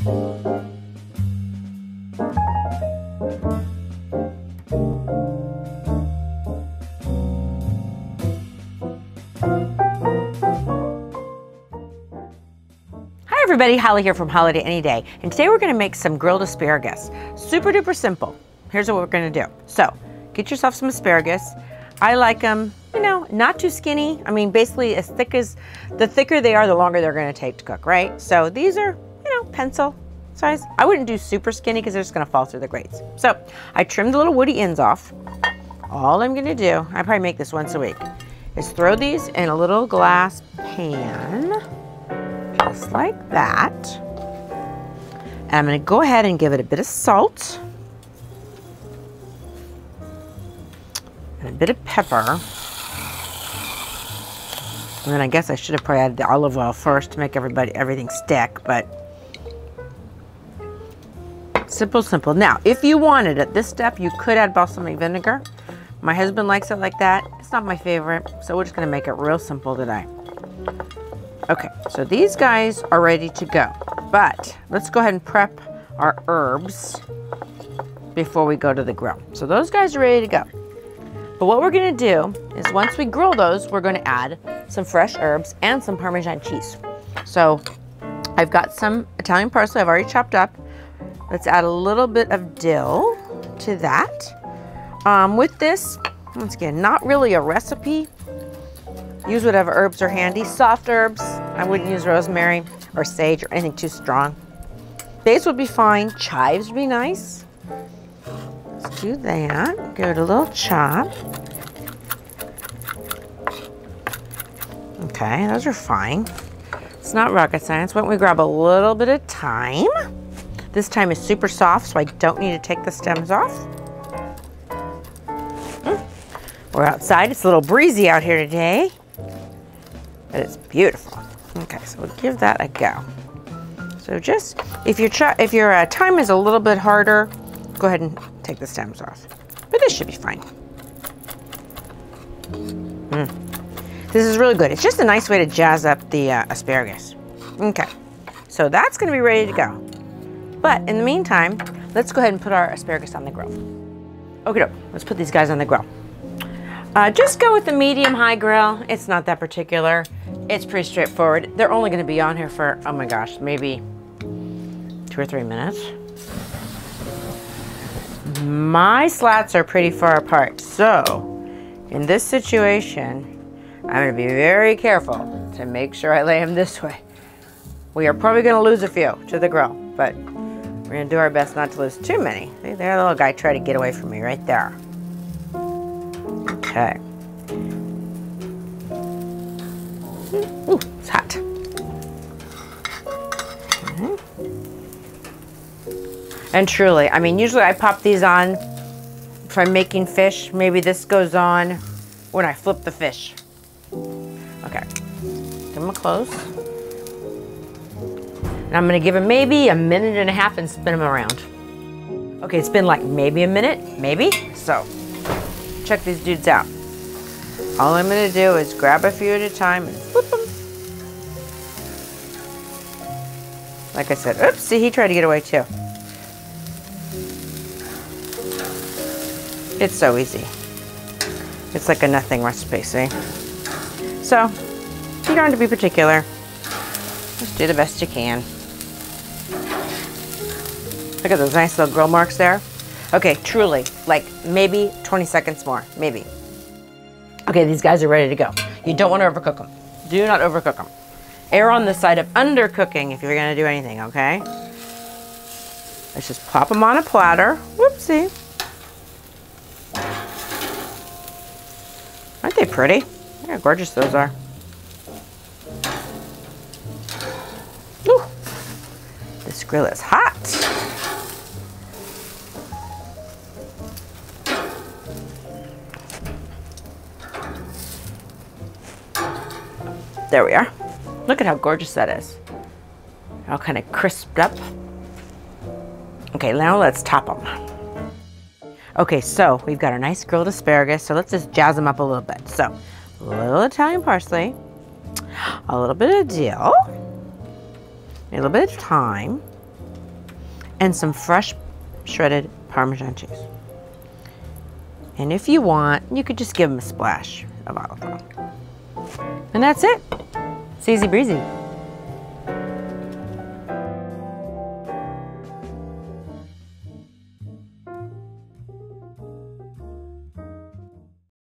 Hi everybody, Holly here from HolliDay AnyDay, and today we're going to make some grilled asparagus. Super duper simple. Here's what we're going to do. So, get yourself some asparagus. I like them, you know, not too skinny. I mean, basically as thick as, the thicker they are, the longer they're going to take to cook, right? So these are, you know, pencil size. I wouldn't do super skinny because they're just going to fall through the grates. So, I trimmed the little woody ends off. All I'm going to do, I probably make this once a week, is throw these in a little glass pan. Just like that. And I'm going to go ahead and give it a bit of salt and a bit of pepper. And then I guess I should have probably added the olive oil first to make everything stick, but simple, simple. Now, if you wanted at this step, you could add balsamic vinegar. My husband likes it like that. It's not my favorite, so we're just going to make it real simple today. Okay, so these guys are ready to go, but let's go ahead and prep our herbs before we go to the grill. So those guys are ready to go. But what we're gonna do is once we grill those, we're gonna add some fresh herbs and some Parmesan cheese. So I've got some Italian parsley I've already chopped up. Let's add a little bit of dill to that. With this, once again, not really a recipe. Use whatever herbs are handy. Soft herbs, I wouldn't use rosemary or sage or anything too strong. Basil would be fine. Chives would be nice. Let's do that. Give it a little chop. Okay, those are fine. It's not rocket science. Why don't we grab a little bit of thyme? This thyme is super soft, so I don't need to take the stems off. We're outside. It's a little breezy out here today. But it's beautiful. Okay, so we'll give that a go. So just, if your thyme is a little bit harder, go ahead and take the stems off. But this should be fine. This is really good. It's just a nice way to jazz up the asparagus. Okay, so that's gonna be ready to go. But in the meantime, let's go ahead and put our asparagus on the grill. Okay, let's put these guys on the grill. Just go with the medium-high grill. It's not that particular. It's pretty straightforward. They're only going to be on here for, oh my gosh, maybe 2 or 3 minutes. My slats are pretty far apart, so in this situation, I'm going to be very careful to make sure I lay them this way. We are probably going to lose a few to the grill, but we're going to do our best not to lose too many. See, there, the little guy tried to get away from me right there. Okay. Ooh, it's hot. And truly, I mean, usually I pop these on if I'm making fish. Maybe this goes on when I flip the fish. Okay. Give them a close. And I'm going to give them maybe a minute and a half and spin them around. Okay, it's been like maybe a minute, maybe. So, check these dudes out. All I'm going to do is grab a few at a time and flip them. Like I said, oops, see, he tried to get away too. It's so easy. It's like a nothing recipe, see? So, you don't have to be particular. Just do the best you can. Look at those nice little grill marks there. Okay, truly, like maybe 20 seconds more, maybe. Okay, these guys are ready to go. You don't want to overcook them. Do not overcook them. Err on the side of undercooking if you're going to do anything, okay? Let's just plop them on a platter. Whoopsie. Aren't they pretty? Look how gorgeous those are. Ooh. This grill is hot. There we are. Look at how gorgeous that is. All kind of crisped up. Okay, now let's top them. Okay, so we've got our nice grilled asparagus, so let's just jazz them up a little bit. So, a little Italian parsley, a little bit of dill, a little bit of thyme, and some fresh shredded Parmesan cheese. And if you want, you could just give them a splash of olive oil. And that's it. It's easy breezy.